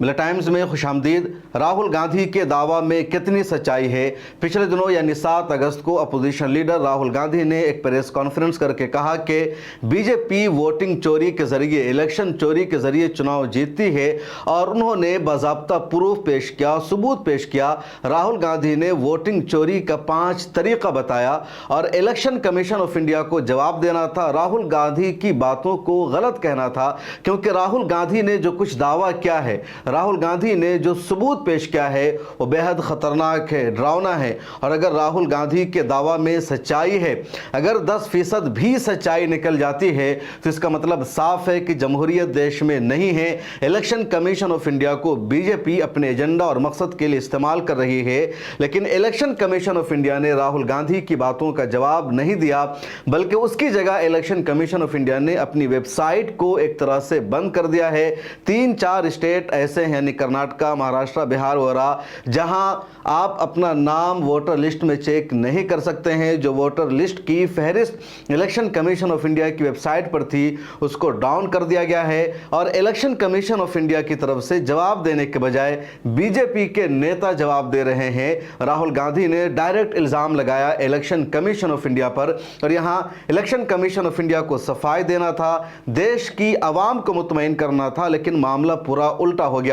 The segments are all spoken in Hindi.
मिला टाइम्स में खुशामदीद। राहुल गांधी के दावा में कितनी सच्चाई है? पिछले दिनों यानी 7 अगस्त को अपोजिशन लीडर राहुल गांधी ने एक प्रेस कॉन्फ्रेंस करके कहा कि बीजेपी वोटिंग चोरी के जरिए, इलेक्शन चोरी के जरिए चुनाव जीतती है और उन्होंने बाज़ाब्ता प्रूफ पेश किया, सबूत पेश किया। राहुल गांधी ने वोटिंग चोरी का 5 तरीका बताया और इलेक्शन कमीशन ऑफ इंडिया को जवाब देना था। राहुल गांधी की बातों को गलत कहना था, क्योंकि राहुल गांधी ने जो कुछ दावा किया है, राहुल गांधी ने जो सबूत पेश किया है, वो बेहद खतरनाक है, डरावना है। और अगर राहुल गांधी के दावा में सच्चाई है, अगर 10% भी सच्चाई निकल जाती है, तो इसका मतलब साफ है कि जमहूरियत देश में नहीं है। इलेक्शन कमीशन ऑफ इंडिया को बीजेपी अपने एजेंडा और मकसद के लिए इस्तेमाल कर रही है, लेकिन इलेक्शन कमीशन ऑफ इंडिया ने राहुल गांधी की बातों का जवाब नहीं दिया, बल्कि उसकी जगह इलेक्शन कमीशन ऑफ इंडिया ने अपनी वेबसाइट को एक तरह से बंद कर दिया है। 3-4 स्टेट ऐसे यानी कर्नाटका, महाराष्ट्र, बिहार वगैरह, जहां आप अपना नाम वोटर लिस्ट में चेक नहीं कर सकते हैं। जो वोटर लिस्ट की फहरिस्त इलेक्शन कमीशन ऑफ इंडिया की वेबसाइट पर थी, उसको डाउन कर दिया गया है। और इलेक्शन कमीशन ऑफ इंडिया की तरफ से जवाब देने के बजाय बीजेपी के नेता जवाब दे रहे हैं। राहुल गांधी ने डायरेक्ट इल्जाम लगाया इलेक्शन कमीशन ऑफ इंडिया पर, और यहां इलेक्शन कमीशन ऑफ इंडिया को सफाई देना था, देश की आवाम को मुतमईन करना था, लेकिन मामला पूरा उल्टा हो गया।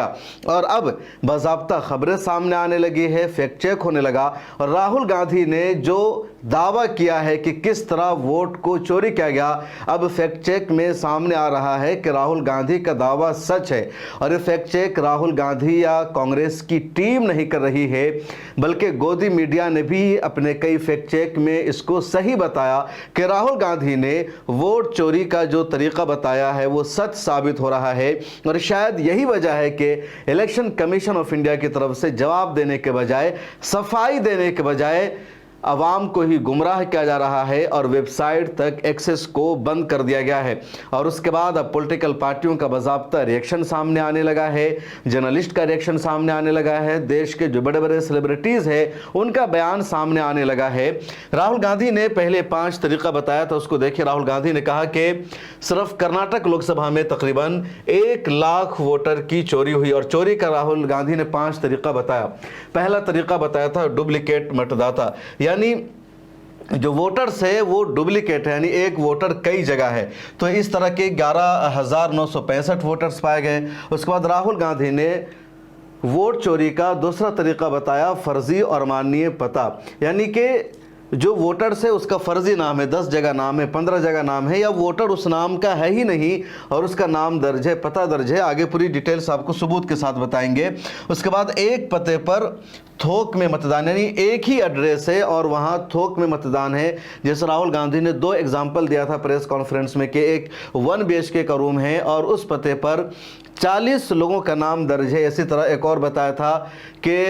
और अब बाज़ाब्ता खबरें सामने आने लगी है, फैक्ट चेक होने लगा। और राहुल गांधी ने जो दावा किया है कि किस तरह वोट को चोरी किया गया, अब फैक्ट चेक में सामने आ रहा है कि राहुल गांधी का दावा सच है। और ये फैक्ट चेक राहुल गांधी या कांग्रेस की टीम नहीं कर रही है, बल्कि गोदी मीडिया ने भी अपने कई फैक्ट चेक में इसको सही बताया कि राहुल गांधी ने वोट चोरी का जो तरीका बताया है वो सच साबित हो रहा है। और शायद यही वजह है कि इलेक्शन कमीशन ऑफ इंडिया की तरफ से जवाब देने के बजाय, सफाई देने के बजाय आवाम को ही गुमराह किया जा रहा है और वेबसाइट तक एक्सेस को बंद कर दिया गया है। और उसके बाद अब पॉलिटिकल पार्टियों का बाज़ाब्ता रिएक्शन सामने आने लगा है, जर्नलिस्ट का रिएक्शन सामने आने लगा है, देश के जो बड़े बड़े सेलिब्रिटीज़ हैं उनका बयान सामने आने लगा है। राहुल गांधी ने पहले 5 तरीका बताया था, उसको देखिए। राहुल गांधी ने कहा कि सिर्फ कर्नाटक लोकसभा में तकरीबन 1 लाख वोटर की चोरी हुई, और चोरी का राहुल गांधी ने 5 तरीका बताया। पहला तरीका बताया था डुप्लीकेट मतदाता, यानी जो वोटर्स है वो डुप्लीकेट है, यानी एक वोटर कई जगह है। तो इस तरह के 11,965 वोटर्स पाए गए। उसके बाद राहुल गांधी ने वोट चोरी का दूसरा तरीका बताया फर्जी और माननीय पता, यानी कि जो वोटर्स है उसका फर्जी नाम है, 10 जगह नाम है, 15 जगह नाम है, या वोटर उस नाम का है ही नहीं और उसका नाम दर्ज है, पता दर्ज है। आगे पूरी डिटेल्स आपको सबूत के साथ बताएंगे। उसके बाद एक पते पर थोक में मतदान, यानी एक ही एड्रेस है और वहाँ थोक में मतदान है। जैसे राहुल गांधी ने 2 एग्जाम्पल दिया था प्रेस कॉन्फ्रेंस में कि एक 1 BHK का रूम है और उस पते पर 40 लोगों का नाम दर्ज है। इसी तरह एक और बताया था कि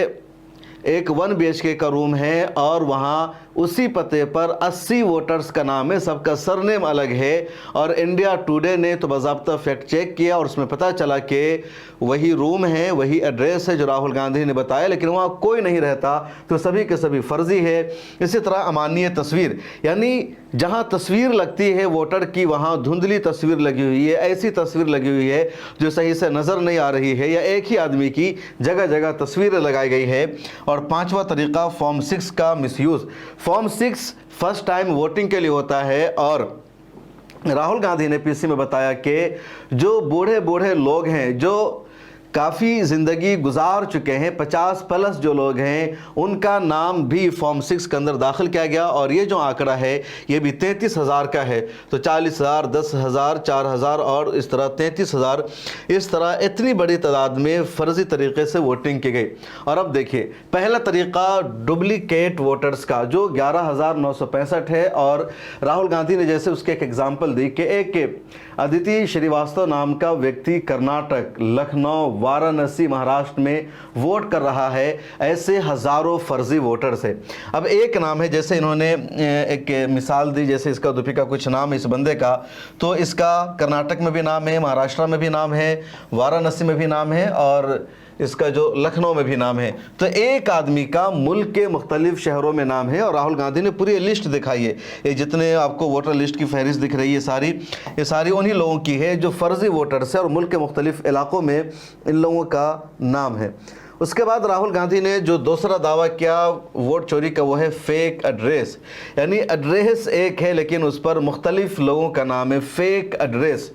एक 1 BHK का रूम है और वहाँ उसी पते पर 80 वोटर्स का नाम है, सबका सरनेम अलग है। और इंडिया टुडे ने तो बाज़ाब्ता फैक्ट चेक किया और उसमें पता चला कि वही रूम है, वही एड्रेस है जो राहुल गांधी ने बताया, लेकिन वहाँ कोई नहीं रहता, तो सभी के सभी फर्जी है। इसी तरह अमानवीय तस्वीर, यानी जहाँ तस्वीर लगती है वोटर की वहाँ धुंधली तस्वीर लगी हुई है, ऐसी तस्वीर लगी हुई है जो सही से नज़र नहीं आ रही है, या एक ही आदमी की जगह जगह तस्वीरें लगाई गई है। और 5वां तरीका फॉर्म 6 का misuse. Form 6 first time voting के लिए होता है और राहुल गांधी ने पीसी में बताया कि जो बूढ़े बूढ़े लोग हैं, जो काफ़ी ज़िंदगी गुजार चुके हैं, 50+ जो लोग हैं, उनका नाम भी फॉर्म 6 के अंदर दाखिल किया गया। और ये जो आंकड़ा है ये भी 33,000 का है, तो 40,000, 10,000, 4,000 और इस तरह 33,000, इस तरह इतनी बड़ी तादाद में फ़र्जी तरीके से वोटिंग की गई। और अब देखिए पहला तरीका डुप्लीकेट वोटर्स का जो 11,965 है, और राहुल गांधी ने जैसे उसके एक एग्जाम्पल दी कि एक अदिति श्रीवास्तव नाम का व्यक्ति कर्नाटक, लखनऊ, वाराणसी, महाराष्ट्र में वोट कर रहा है। ऐसे हज़ारों फर्जी वोटर्स है। अब एक नाम है, जैसे इन्होंने एक मिसाल दी, जैसे इसका दीपिका कुछ नाम है इस बंदे का, तो इसका कर्नाटक में भी नाम है, महाराष्ट्र में भी नाम है, वाराणसी में भी नाम है और इसका जो लखनऊ में भी नाम है। तो एक आदमी का मुल्क के मुख्तलिफ शहरों में नाम है। और राहुल गांधी ने पूरी लिस्ट दिखाई है, ये जितने आपको वोटर लिस्ट की फहरिस्त दिख रही है ये सारी उन्हीं उन्हीं लोगों की है जो फर्जी वोटर्स है और मुल्क के मुख्तलिफ इलाकों में इन लोगों का नाम है। उसके बाद राहुल गांधी ने जो दूसरा दावा किया वोट चोरी का वो है फेक एड्रेस, यानी एड्रेस एक है लेकिन उस पर मुख्तलिफ लोगों का नाम है, फेक एड्रेस।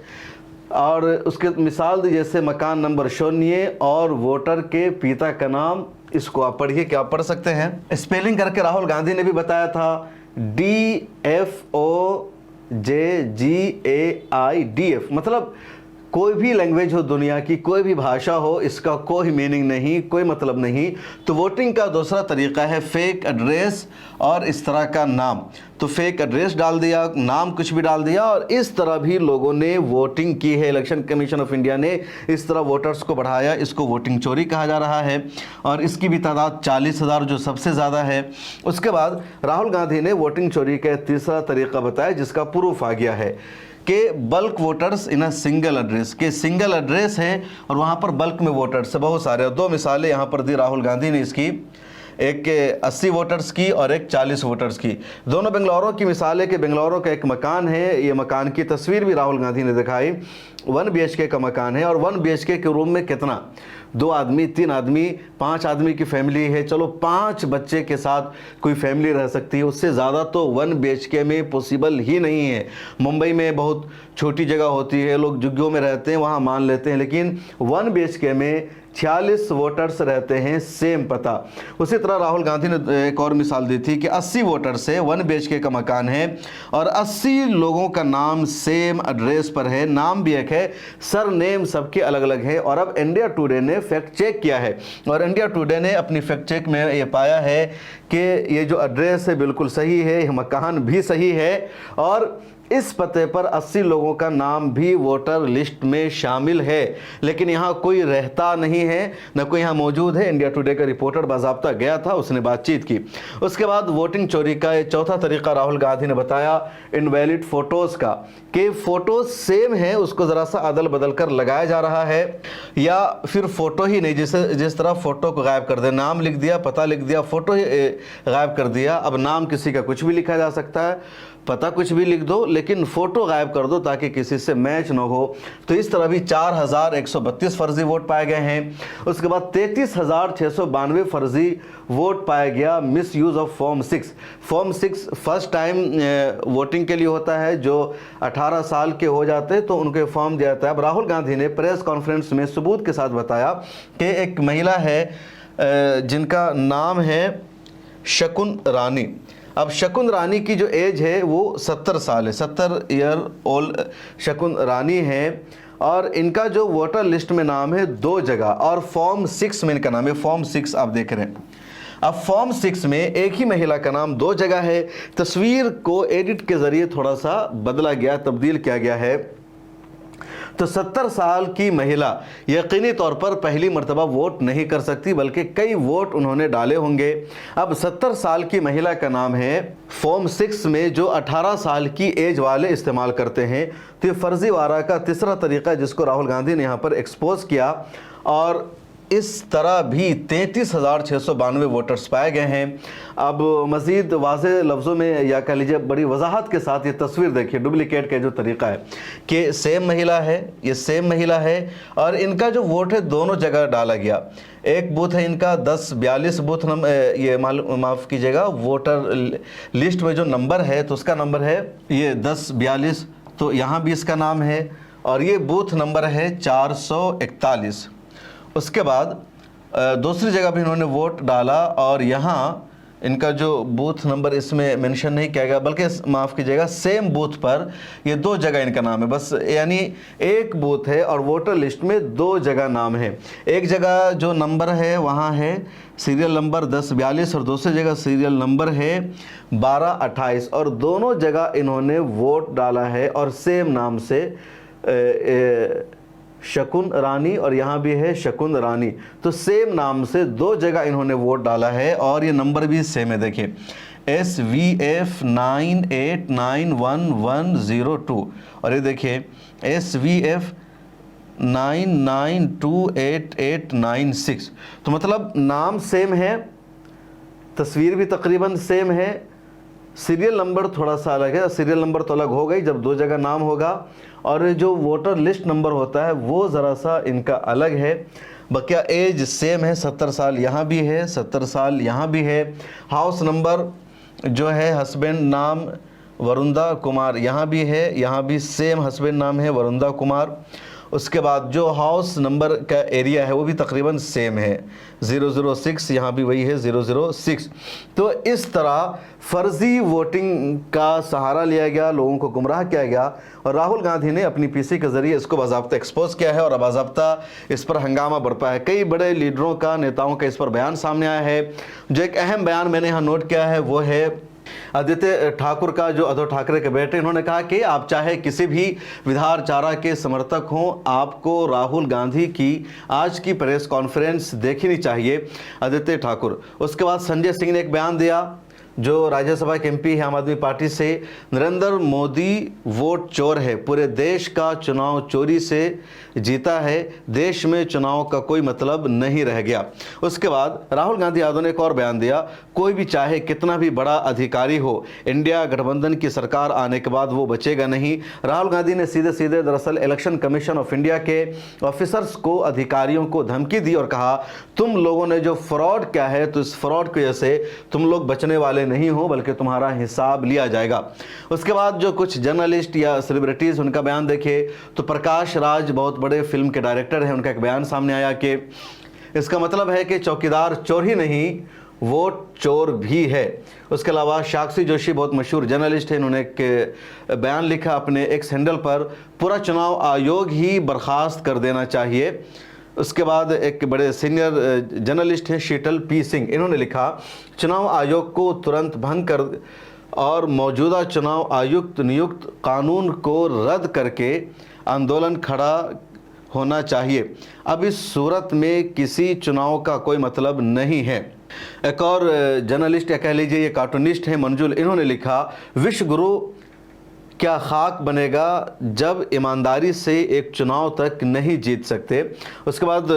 और उसके मिसाल दी जैसे मकान नंबर 0 और वोटर के पिता का नाम, इसको आप पढ़िए, क्या आप पढ़ सकते हैं? स्पेलिंग करके राहुल गांधी ने भी बताया था DFOJGAIDF, मतलब कोई भी लैंग्वेज हो दुनिया की, कोई भी भाषा हो, इसका कोई मीनिंग नहीं, कोई मतलब नहीं। तो वोटिंग का दूसरा तरीका है फेक एड्रेस और इस तरह का नाम। तो फेक एड्रेस डाल दिया, नाम कुछ भी डाल दिया, और इस तरह भी लोगों ने वोटिंग की है। इलेक्शन कमीशन ऑफ इंडिया ने इस तरह वोटर्स को बढ़ाया, इसको वोटिंग चोरी कहा जा रहा है और इसकी भी तादाद 40,000 जो सबसे ज़्यादा है। उसके बाद राहुल गांधी ने वोटिंग चोरी का तीसरा तरीका बताया जिसका प्रूफ आ गया है कि bulk voters in a single address, के सिंगल एड्रेस है और वहाँ पर बल्क में वोटर्स है बहुत सारे। और दो मिसालें यहाँ पर दी राहुल गांधी ने इसकी, एक 80 वोटर्स की और एक 40 वोटर्स की। दोनों बेंगलुरु की मिसाल है कि बेंगलुरु का एक मकान है, ये मकान की तस्वीर भी राहुल गांधी ने दिखाई। 1 BHK का मकान है और 1 BHK के रूम में कितना, 2 आदमी, 3 आदमी, 5 आदमी की फैमिली है, चलो 5 बच्चे के साथ कोई फैमिली रह सकती है, उससे ज़्यादा तो 1 BHK में पॉसिबल ही नहीं है। मुंबई में बहुत छोटी जगह होती है, लोग झुग्गियों में रहते हैं, वहाँ मान लेते हैं, लेकिन 1 BHK में 46 वोटर्स रहते हैं, सेम पता। उसी तरह राहुल गांधी ने एक और मिसाल दी थी कि 80 वोटर्स है, 1 BHK का मकान है और 80 लोगों का नाम सेम एड्रेस पर है, नाम भी एक है, सर नेम सबके अलग अलग है। और अब इंडिया टुडे ने फैक्ट चेक किया है और इंडिया टुडे ने अपनी फैक्ट चेक में ये पाया है कि ये जो एड्रेस है बिल्कुल सही है, यह मकान भी सही है और इस पते पर 80 लोगों का नाम भी वोटर लिस्ट में शामिल है, लेकिन यहाँ कोई रहता नहीं है, न कोई यहाँ मौजूद है। इंडिया टुडे का रिपोर्टर बाज़ाब्ता गया था, उसने बातचीत की। उसके बाद वोटिंग चोरी का एक चौथा तरीका राहुल गांधी ने बताया इनवैलिड फ़ोटोज़ का, कि फ़ोटोज़ सेम है, उसको ज़रा सा अदल बदल कर लगाया जा रहा है, या फिर फ़ोटो ही नहीं, जिस तरह फ़ोटो को गायब कर दे, नाम लिख दिया, पता लिख दिया, फ़ोटो ही गायब कर दिया। अब नाम किसी का कुछ भी लिखा जा सकता है, पता कुछ भी लिख दो, लेकिन फ़ोटो गायब कर दो ताकि किसी से मैच ना हो। तो इस तरह भी 4132 फर्जी वोट पाए गए हैं। उसके बाद 33,692 फर्जी वोट पाया गया miss use of form 6। Form 6 first time voting के लिए होता है, जो 18 साल के हो जाते हैं तो उनको फॉर्म दिया जाता है। अब राहुल गांधी ने प्रेस कॉन्फ्रेंस में सबूत के साथ बताया कि एक महिला है जिनका नाम है शकुन रानी। अब शकुन रानी की जो एज है वो 70 साल है, 70 ईयर ओल्ड शकुन रानी है और इनका जो वोटर लिस्ट में नाम है 2 जगह और फॉर्म 6 में इनका नाम है, फॉर्म 6 आप देख रहे हैं। अब फॉर्म 6 में एक ही महिला का नाम 2 जगह है। तस्वीर को एडिट के ज़रिए थोड़ा सा बदला गया, तब्दील किया गया है। तो 70 साल की महिला यकीनी तौर पर पहली मर्तबा वोट नहीं कर सकती, बल्कि कई वोट उन्होंने डाले होंगे। अब 70 साल की महिला का नाम है फॉर्म 6 में, जो 18 साल की एज वाले इस्तेमाल करते हैं। तो ये फर्जीवाड़ा का तीसरा तरीका जिसको राहुल गांधी ने यहाँ पर एक्सपोज किया और इस तरह भी 33,692 वोटर्स पाए गए हैं। अब मज़ीद वाज़ेह लफ्ज़ों में या कह लीजिए बड़ी वजाहत के साथ ये तस्वीर देखिए, डुप्लिकेट का जो तरीका है कि सेम महिला है, ये सेम महिला है और इनका जो वोट है दोनों जगह डाला गया। एक बूथ है इनका 1042 बूथ नंबर, ये माफ़ कीजिएगा, वोटर लिस्ट में जो नंबर है तो उसका नंबर है ये 1042, तो यहाँ भी इसका नाम है और ये बूथ नंबर है 441। उसके बाद दूसरी जगह भी इन्होंने वोट डाला और यहाँ इनका जो बूथ नंबर इसमें मेंशन नहीं किया गया, बल्कि माफ़ कीजिएगा सेम बूथ पर ये 2 जगह इनका नाम है, बस यानी एक बूथ है और वोटर लिस्ट में 2 जगह नाम है। एक जगह जो नंबर है वहाँ है सीरियल नंबर 1042 और दूसरी जगह सीरियल नंबर है 1228 और दोनों जगह इन्होंने वोट डाला है और सेम नाम से शकुन रानी और यहाँ भी है शकुन रानी, तो सेम नाम से 2 जगह इन्होंने वोट डाला है और ये नंबर भी सेम है। देखिए SVF 98911102 और ये देखिए SVF 99288896, तो मतलब नाम सेम है, तस्वीर भी तकरीबन सेम है सीरियल नंबर थोड़ा सा अलग है। सीरियल नंबर तो अलग हो गई जब दो जगह नाम होगा, और जो वोटर लिस्ट नंबर होता है वो ज़रा सा इनका अलग है। बकिया एज सेम है, 70 साल यहाँ भी है, 70 साल यहाँ भी है। हाउस नंबर जो है, हस्बैंड नाम वरुंदा कुमार यहाँ भी है, यहाँ भी सेम हस्बैंड नाम है वरुंदा कुमार। उसके बाद जो हाउस नंबर का एरिया है वो भी तकरीबन सेम है, 006, यहाँ भी वही है 006। तो इस तरह फर्जी वोटिंग का सहारा लिया गया, लोगों को गुमराह किया गया, और राहुल गांधी ने अपनी पीसी के ज़रिए इसको बाज़ाब्ता एक्सपोज किया है और बाज़ाब्ता इस पर हंगामा बरपा है। कई बड़े लीडरों का, नेताओं का इस पर बयान सामने आया है। जो एक अहम बयान मैंने यहाँ नोट किया है वो है आदित्य ठाकुर का, जो उद्धव ठाकरे के बेटे। इन्होंने कहा कि आप चाहे किसी भी विधारचारा के समर्थक हों, आपको राहुल गांधी की आज की प्रेस कॉन्फ्रेंस देखनी चाहिए, आदित्य ठाकुर। उसके बाद संजय सिंह ने एक बयान दिया, जो राज्यसभा के एमपी है आम आदमी पार्टी से। नरेंद्र मोदी वोट चोर है, पूरे देश का चुनाव चोरी से जीता है, देश में चुनाव का कोई मतलब नहीं रह गया। उसके बाद राहुल गांधी यादव ने एक और बयान दिया, कोई भी चाहे कितना भी बड़ा अधिकारी हो, इंडिया गठबंधन की सरकार आने के बाद वो बचेगा नहीं। राहुल गांधी ने सीधे सीधे दरअसल इलेक्शन कमीशन ऑफ इंडिया के ऑफिसर्स को, अधिकारियों को धमकी दी और कहा, तुम लोगों ने जो फ्रॉड किया है, तो इस फ्रॉड की वजह से तुम लोग बचने वाले नहीं हो, बल्कि तुम्हारा हिसाब लिया जाएगा। उसके बाद जो कुछ जर्नलिस्ट या सेलिब्रिटीज, उनका बयान देखिए। तो प्रकाश राज बहुत बड़े फिल्म के डायरेक्टर हैं, उनका एक बयान सामने आया कि इसका मतलब है कि चौकीदार चोर ही नहीं, वोट चोर भी है। उसके अलावा साक्षी जोशी बहुत मशहूर जर्नलिस्ट हैं, उन्होंने एक बयान लिखा अपने एक्स हैंडल पर, पूरा चुनाव आयोग ही बर्खास्त कर देना चाहिए। उसके बाद एक बड़े सीनियर जर्नलिस्ट हैं शीतल पी सिंह, इन्होंने लिखा, चुनाव आयोग को तुरंत भंग कर और मौजूदा चुनाव आयुक्त नियुक्त कानून को रद्द करके आंदोलन खड़ा होना चाहिए। अब इस सूरत में किसी चुनाव का कोई मतलब नहीं है। एक और जर्नलिस्ट या कह लीजिए ये कार्टूनिस्ट हैं मंजुल, इन्होंने लिखा, विश्व गुरु क्या खाक बनेगा जब ईमानदारी से एक चुनाव तक नहीं जीत सकते। उसके बाद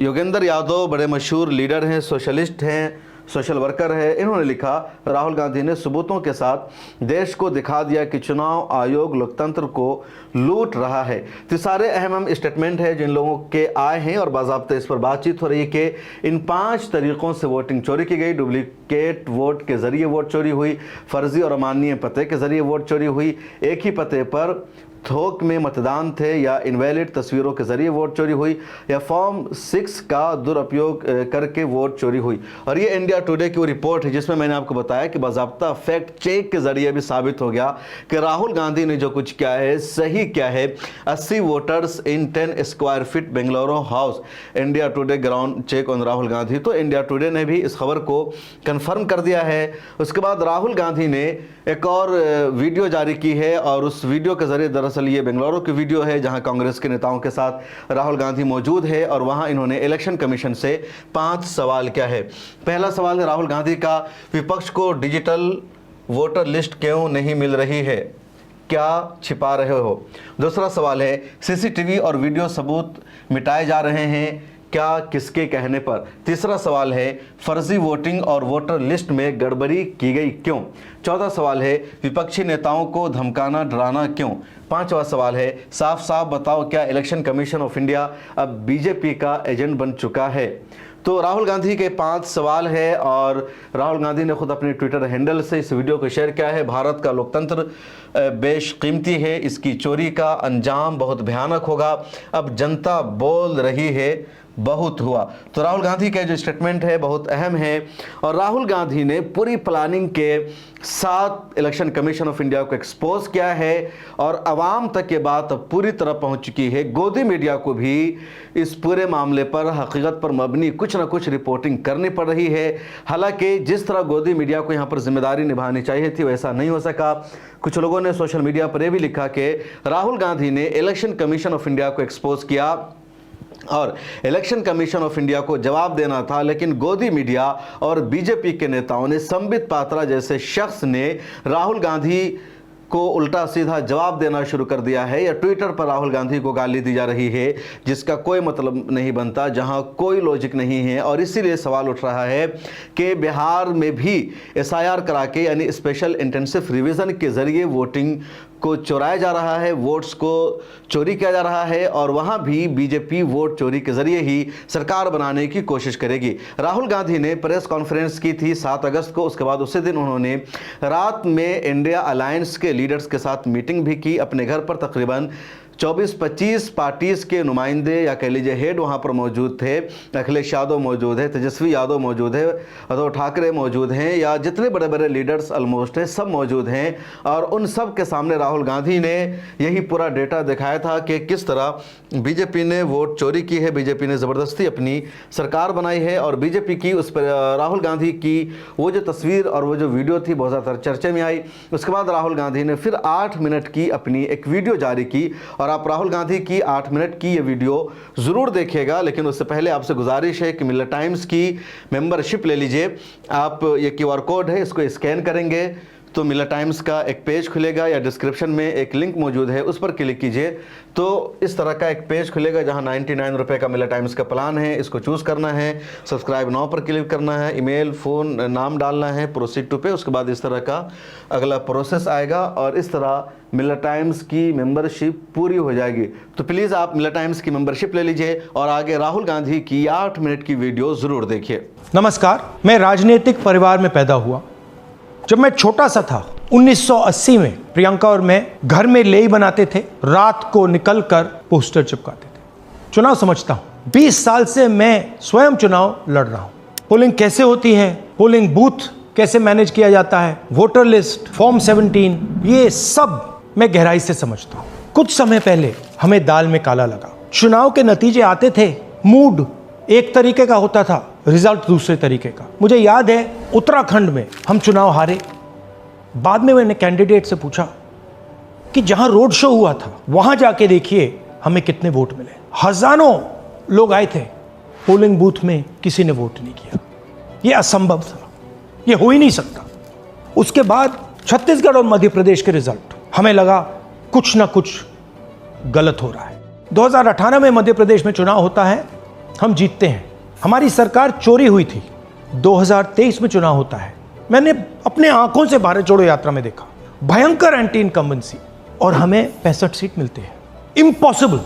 योगेंद्र यादव बड़े मशहूर लीडर हैं, सोशलिस्ट हैं, सोशल वर्कर है, इन्होंने लिखा, राहुल गांधी ने सबूतों के साथ देश को दिखा दिया कि चुनाव आयोग लोकतंत्र को लूट रहा है। तो सारे अहम स्टेटमेंट है जिन लोगों के आए हैं और बाज़ाब्ता इस पर बातचीत हो रही है कि इन 5 तरीक़ों से वोटिंग चोरी की गई। डुप्लीकेट वोट के ज़रिए वोट चोरी हुई, फर्जी और अमानवीय पते के ज़रिए वोट चोरी हुई, एक ही पते पर थोक में मतदान थे, या इनवैलिड तस्वीरों के ज़रिए वोट चोरी हुई, या फॉर्म 6 का दुरुपयोग करके वोट चोरी हुई। और ये इंडिया टुडे की वो रिपोर्ट है जिसमें मैंने आपको बताया कि बाज़ाब्ता फैक्ट चेक के ज़रिए भी साबित हो गया कि राहुल गांधी ने जो कुछ किया है सही क्या है। 80 voters in 10 square feet Bengaluru house, India today ground check on Rahul Gandhi. तो इंडिया टुडे ने भी इस खबर को कन्फर्म कर दिया है। उसके बाद राहुल गांधी ने एक और वीडियो जारी की है, और उस वीडियो के ज़रिए, दरअसल ये बेंगलुरु की वीडियो है जहां कांग्रेस के नेताओं के साथ राहुल गांधी मौजूद है, और वहां इन्होंने इलेक्शन कमीशन से 5 सवाल किया है। पहला सवाल है राहुल गांधी का, विपक्ष को डिजिटल वोटर लिस्ट क्यों नहीं मिल रही है, क्या छिपा रहे हो। दूसरा सवाल है, सीसीटीवी और वीडियो सबूत मिटाए जा रहे हैं, क्या किसके कहने पर। तीसरा सवाल है, फर्जी वोटिंग और वोटर लिस्ट में गड़बड़ी की गई क्यों। चौथा सवाल है, विपक्षी नेताओं को धमकाना डराना क्यों। पांचवा सवाल है, साफ साफ बताओ क्या इलेक्शन कमीशन ऑफ इंडिया अब बीजेपी का एजेंट बन चुका है। तो राहुल गांधी के 5 सवाल है, और राहुल गांधी ने खुद अपने ट्विटर हैंडल से इस वीडियो को शेयर किया है। भारत का लोकतंत्र बेशकीमती है, इसकी चोरी का अंजाम बहुत भयानक होगा, अब जनता बोल रही है, बहुत हुआ। तो राहुल गांधी का जो स्टेटमेंट है बहुत अहम है, और राहुल गांधी ने पूरी प्लानिंग के साथ इलेक्शन कमीशन ऑफ इंडिया को एक्सपोज किया है, और आवाम तक ये बात अब पूरी तरह पहुंच चुकी है। गोदी मीडिया को भी इस पूरे मामले पर हकीकत पर मबनी कुछ ना कुछ रिपोर्टिंग करनी पड़ रही है। हालांकि जिस तरह गोदी मीडिया को यहाँ पर जिम्मेदारी निभानी चाहिए थी वैसा नहीं हो सका। कुछ लोगों ने सोशल मीडिया पर यह भी लिखा कि राहुल गांधी ने इलेक्शन कमीशन ऑफ इंडिया को एक्सपोज किया, और इलेक्शन कमीशन ऑफ इंडिया को जवाब देना था, लेकिन गोदी मीडिया और बीजेपी के नेताओं ने, संबित पात्रा जैसे शख्स ने राहुल गांधी को उल्टा सीधा जवाब देना शुरू कर दिया है, या ट्विटर पर राहुल गांधी को गाली दी जा रही है जिसका कोई मतलब नहीं बनता, जहां कोई लॉजिक नहीं है। और इसीलिए सवाल उठ रहा है कि बिहार में भी एसआईआर करा के, यानी स्पेशल इंटेंसिव रिवीजन के जरिए वोटिंग को चुराया जा रहा है, वोट्स को चोरी किया जा रहा है, और वहां भी बीजेपी वोट चोरी के जरिए ही सरकार बनाने की कोशिश करेगी। राहुल गांधी ने प्रेस कॉन्फ्रेंस की थी 7 अगस्त को। उसके बाद उसी दिन उन्होंने रात में इंडिया अलायंस के लीडर्स के साथ मीटिंग भी की। अपने घर पर तकरीबन 24-25 पार्टीज़ के नुमाइंदे या कह लीजिए हेड वहाँ पर मौजूद थे। अखिलेश यादव मौजूद है, तेजस्वी यादव मौजूद है, उद्धव ठाकरे मौजूद हैं, या जितने बड़े बड़े लीडर्स ऑलमोस्ट हैं सब मौजूद हैं। और उन सब के सामने राहुल गांधी ने यही पूरा डेटा दिखाया था कि किस तरह बीजेपी ने वोट चोरी की है, बीजेपी ने ज़बरदस्ती अपनी सरकार बनाई है। और बीजेपी की उस पर राहुल गांधी की वो जो तस्वीर और वो जो वीडियो थी बहुत ज़्यादा चर्चे में आई। उसके बाद राहुल गांधी ने फिर 8 मिनट की अपनी एक वीडियो जारी की, और आप राहुल गांधी की 8 मिनट की ये वीडियो ज़रूर देखिएगा। लेकिन उससे पहले आपसे गुजारिश है कि मिलत टाइम्स की मेंबरशिप ले लीजिए। आप ये QR कोड है, इसको स्कैन करेंगे तो मिलत टाइम्स का एक पेज खुलेगा, या डिस्क्रिप्शन में एक लिंक मौजूद है उस पर क्लिक कीजिए तो इस तरह का एक पेज खुलेगा जहां 99 रुपये का मिलत टाइम्स का प्लान है। इसको चूज़ करना है, सब्सक्राइब नाउ पर क्लिक करना है, ईमेल, फ़ोन, नाम डालना है, प्रोसीड टू पे। उसके बाद इस तरह का अगला प्रोसेस आएगा और इस तरह मिलत टाइम्स की मेंबरशिप पूरी हो जाएगी। तो प्लीज़ आप मिलत टाइम्स की मेंबरशिप ले लीजिए और आगे राहुल गांधी की 8 मिनट की वीडियो ज़रूर देखिए। नमस्कार, मैं राजनीतिक परिवार में पैदा हुआ। जब मैं छोटा सा था 1980 में प्रियंका और मैं घर में लेई बनाते थे, रात को निकलकर पोस्टर चिपकाते थे। चुनाव समझता हूं, 20 साल से मैं स्वयं चुनाव लड़ रहा हूं। पोलिंग कैसे होती है, पोलिंग बूथ कैसे मैनेज किया जाता है, वोटर लिस्ट, फॉर्म 17, ये सब मैं गहराई से समझता हूं। कुछ समय पहले हमें दाल में काला लगा। चुनाव के नतीजे आते थे, मूड एक तरीके का होता था, रिजल्ट दूसरे तरीके का। मुझे याद है उत्तराखंड में हम चुनाव हारे। बाद में मैंने कैंडिडेट से पूछा कि जहां रोड शो हुआ था वहां जाके देखिए हमें कितने वोट मिले। हजारों लोग आए थे, पोलिंग बूथ में किसी ने वोट नहीं किया। यह असंभव था, यह हो ही नहीं सकता। उसके बाद छत्तीसगढ़ और मध्य प्रदेश के रिजल्ट, हमें लगा कुछ ना कुछ गलत हो रहा है। 2018 में मध्य प्रदेश में चुनाव होता है, हम जीतते हैं, हमारी सरकार चोरी हुई थी। 2023 में चुनाव होता है, मैंने अपने आंखों से भारत जोड़ो यात्रा में देखा, भयंकर एंटी इनकम्बेंसी, और हमें 65 सीट मिलते हैं। इम्पॉसिबल,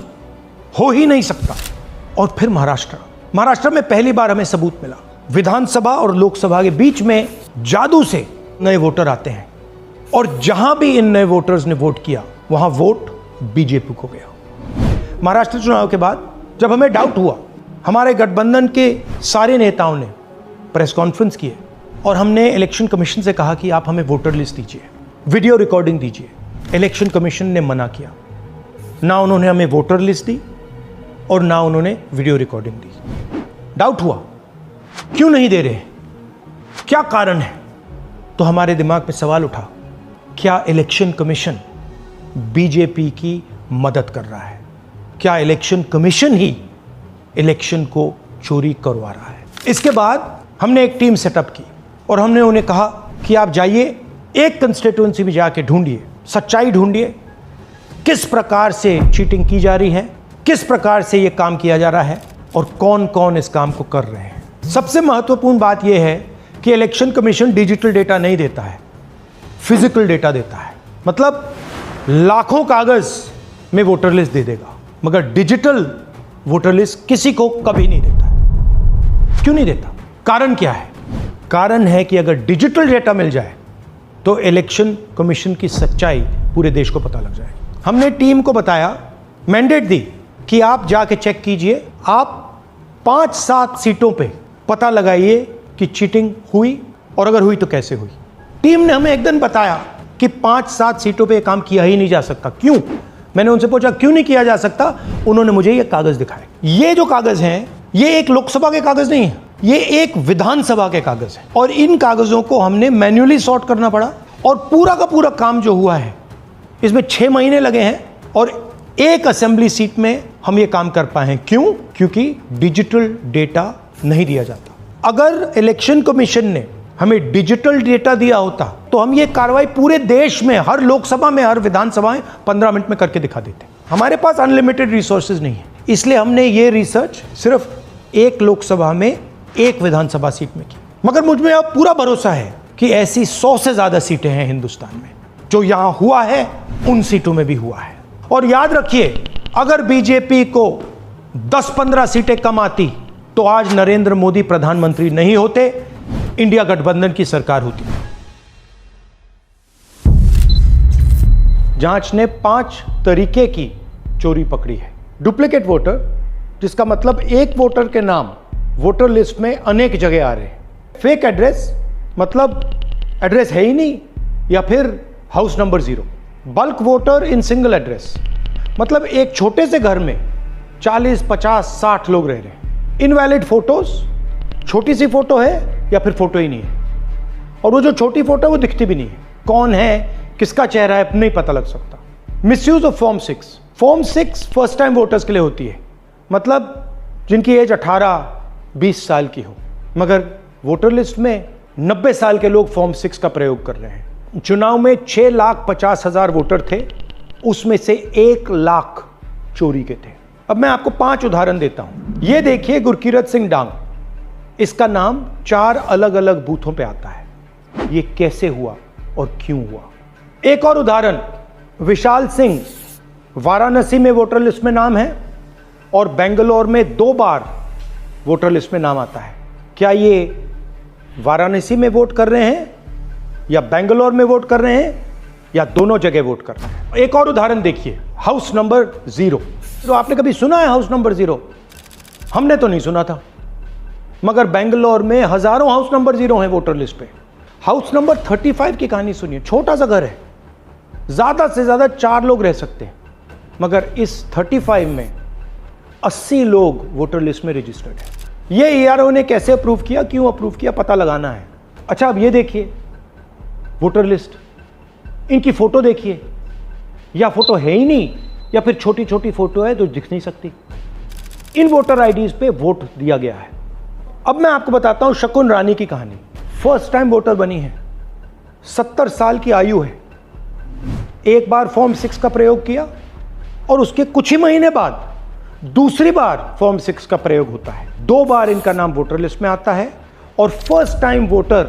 हो ही नहीं सकता। और फिर महाराष्ट्र में पहली बार हमें सबूत मिला। विधानसभा और लोकसभा के बीच में जादू से नए वोटर आते हैं, और जहां भी इन नए वोटर्स ने वोट किया वहां वोट बीजेपी को गया। महाराष्ट्र चुनाव के बाद जब हमें डाउट हुआ, हमारे गठबंधन के सारे नेताओं ने प्रेस कॉन्फ्रेंस किए और हमने इलेक्शन कमीशन से कहा कि आप हमें वोटर लिस्ट दीजिए, वीडियो रिकॉर्डिंग दीजिए। इलेक्शन कमीशन ने मना किया, ना उन्होंने हमें वोटर लिस्ट दी और ना उन्होंने वीडियो रिकॉर्डिंग दी। डाउट हुआ, क्यों नहीं दे रहे, क्या कारण है? तो हमारे दिमाग में सवाल उठा, क्या इलेक्शन कमीशन बीजेपी की मदद कर रहा है? क्या इलेक्शन कमीशन ही इलेक्शन को चोरी करवा रहा है? इसके बाद हमने एक टीम सेटअप की और हमने उन्हें कहा कि आप जाइए, एक कंस्टिट्यूएंसी में जाके ढूंढिए, सच्चाई ढूंढिए, किस प्रकार से चीटिंग की जा रही है, किस प्रकार से यह काम किया जा रहा है और कौन कौन इस काम को कर रहे हैं। सबसे महत्वपूर्ण बात यह है कि इलेक्शन कमीशन डिजिटल डेटा नहीं देता है, फिजिकल डेटा देता है। मतलब लाखों कागज में वोटर लिस्ट दे देगा, मगर डिजिटल वोटर लिस्ट किसी को कभी नहीं देता है। क्यों नहीं देता? कारण क्या है? कारण है कि अगर डिजिटल डेटा मिल जाए तो इलेक्शन कमीशन की सच्चाई पूरे देश को पता लग जाए। हमने टीम को बताया, मैंडेट दी कि आप जाके चेक कीजिए, आप 5-7 सीटों पे पता लगाइए कि चीटिंग हुई, और अगर हुई तो कैसे हुई। टीम ने हमें एक दिन बताया कि 5-7 सीटों पे काम किया ही नहीं जा सकता। क्यों? मैंने उनसे पूछा क्यों नहीं किया जा सकता। उन्होंने मुझे ये कागज दिखाए। ये जो कागज हैं, ये एक लोकसभा के कागज नहीं है, ये एक विधानसभा के कागज है, और इन कागजों को हमने मैन्युअली सॉर्ट करना पड़ा। और पूरा का पूरा काम जो हुआ है, इसमें 6 महीने लगे हैं, और एक असेंबली सीट में हम ये काम कर पाए हैं। क्यों? क्योंकि डिजिटल डेटा नहीं दिया जाता। अगर इलेक्शन कमीशन ने हमें डिजिटल डेटा दिया होता तो हम ये कार्रवाई पूरे देश में, हर लोकसभा में, हर विधानसभा में 15 मिनट में करके दिखा देते। हमारे पास अनलिमिटेड रिसोर्सेज नहीं है, इसलिए हमने ये रिसर्च सिर्फ एक लोकसभा में, एक विधानसभा सीट में की। मगर मुझ में अब पूरा भरोसा है कि ऐसी 100 से ज्यादा सीटें हैं हिंदुस्तान में। जो यहां हुआ है उन सीटों में भी हुआ है। और याद रखिए, अगर बीजेपी को 10-15 सीटें कम आती तो आज नरेंद्र मोदी प्रधानमंत्री नहीं होते, इंडिया गठबंधन की सरकार होती। जांच ने 5 तरीके की चोरी पकड़ी है। डुप्लीकेट वोटर, जिसका मतलब एक वोटर के नाम वोटर लिस्ट में अनेक जगह आ रहे हैं। फेक एड्रेस, मतलब एड्रेस है ही नहीं या फिर house number 0। Bulk voter in single address, मतलब एक छोटे से घर में 40, 50, 60 लोग रह रहे हैं। इनवैलिड फोटोज, छोटी सी फोटो है या फिर फोटो ही नहीं है, और वो जो छोटी फोटो है वो दिखती भी नहीं है। कौन है, किसका चेहरा है, नहीं पता लग सकता। Misuse of form 6। Form 6 first time voters के लिए होती है, मतलब जिनकी एज 18-20 साल की हो, मगर वोटर लिस्ट में 90 साल के लोग फॉर्म 6 का प्रयोग कर रहे हैं। चुनाव में 6,50,000 वोटर थे, उसमें से 1 लाख चोरी के थे। अब मैं आपको 5 उदाहरण देता हूं। ये देखिए, गुरकीरत सिंह डांग, इसका नाम 4 अलग अलग बूथों पे आता है। ये कैसे हुआ और क्यों हुआ? एक और उदाहरण, विशाल सिंह, वाराणसी में वोटर लिस्ट में नाम है और बेंगलोर में 2 बार वोटर लिस्ट में नाम आता है। क्या ये वाराणसी में वोट कर रहे हैं या बेंगलोर में वोट कर रहे हैं या दोनों जगह वोट कर रहे हैं? एक और उदाहरण देखिए, हाउस नंबर 0। तो आपने कभी सुना है हाउस नंबर 0? हमने तो नहीं सुना था, मगर बेंगलोर में हजारों हाउस नंबर 0 हैं वोटर लिस्ट पे। हाउस नंबर 35 की कहानी सुनिए। छोटा सा घर है, ज्यादा से ज्यादा 4 लोग रह सकते हैं, मगर इस 35 में 80 लोग वोटर लिस्ट में रजिस्टर्ड है। ये ईआरओ ने कैसे अप्रूव किया, क्यों अप्रूव किया, पता लगाना है। अच्छा, अब ये देखिए वोटर लिस्ट, इनकी फोटो देखिए, या फोटो है ही नहीं या फिर छोटी छोटी फोटो है जो दिख नहीं सकती। इन वोटर आईडीज पे वोट दिया गया है। अब मैं आपको बताता हूं शकुन रानी की कहानी। फर्स्ट टाइम वोटर बनी है, 70 साल की आयु है। एक बार फॉर्म 6 का प्रयोग किया और उसके कुछ ही महीने बाद दूसरी बार फॉर्म 6 का प्रयोग होता है। 2 बार इनका नाम वोटर लिस्ट में आता है और फर्स्ट टाइम वोटर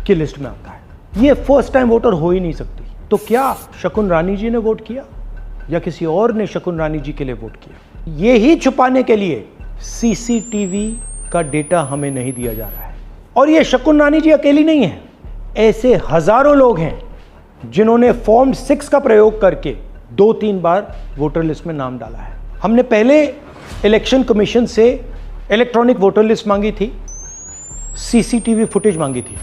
की लिस्ट में आता है। ये फर्स्ट टाइम वोटर हो ही नहीं सकती। तो क्या शकुन रानी जी ने वोट किया या किसी और ने शकुन रानी जी के लिए वोट किया? ये ही छुपाने के लिए सीसीटीवी का डेटा हमें नहीं दिया जा रहा है। और ये शकुन रानी जी अकेली नहीं है, ऐसे हजारों लोग हैं जिन्होंने फॉर्म 6 का प्रयोग करके 2-3 बार वोटर लिस्ट में नाम डाला है। हमने पहले इलेक्शन कमीशन से इलेक्ट्रॉनिक वोटर लिस्ट मांगी थी, सीसीटीवी फुटेज मांगी थी।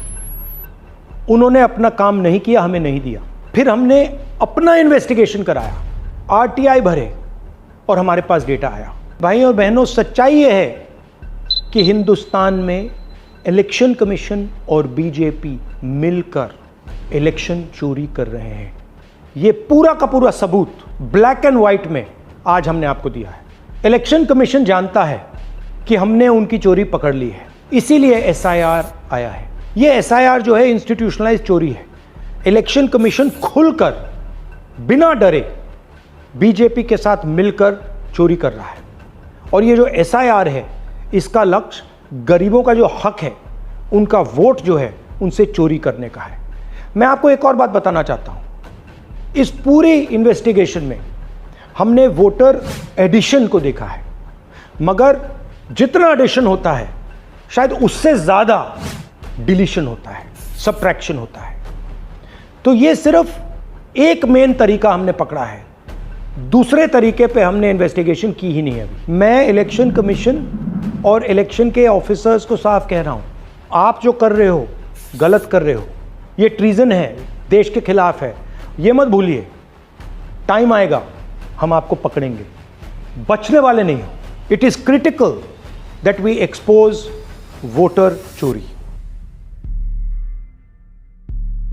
उन्होंने अपना काम नहीं किया, हमें नहीं दिया। फिर हमने अपना इन्वेस्टिगेशन कराया, आरटीआई भरे और हमारे पास डेटा आया। भाई और बहनों, सच्चाई यह है कि हिंदुस्तान में इलेक्शन कमीशन और बीजेपी मिलकर इलेक्शन चोरी कर रहे हैं। ये पूरा का पूरा सबूत ब्लैक एंड व्हाइट में आज हमने आपको दिया है। इलेक्शन कमीशन जानता है कि हमने उनकी चोरी पकड़ ली है, इसीलिए एसआईआर आया है। ये एसआईआर जो है इंस्टीट्यूशनलाइज चोरी है। इलेक्शन कमीशन खुलकर बिना डरे बीजेपी के साथ मिलकर चोरी कर रहा है। और ये जो एसआईआर है, इसका लक्ष्य गरीबों का जो हक है, उनका वोट जो है, उनसे चोरी करने का है। मैं आपको एक और बात बताना चाहता हूं। इस पूरी इन्वेस्टिगेशन में हमने वोटर एडिशन को देखा है, मगर जितना एडिशन होता है शायद उससे ज्यादा डिलीशन होता है, सबट्रैक्शन होता है। तो ये सिर्फ एक मेन तरीका हमने पकड़ा है, दूसरे तरीके पे हमने इन्वेस्टिगेशन की ही नहीं अभी। मैं इलेक्शन कमीशन और इलेक्शन के ऑफिसर्स को साफ कह रहा हूं, आप जो कर रहे हो गलत कर रहे हो, ये ट्रीजन है, देश के खिलाफ है। ये मत भूलिए, टाइम आएगा हम आपको पकड़ेंगे, बचने वाले नहीं हो। It is critical that we expose voter चोरी।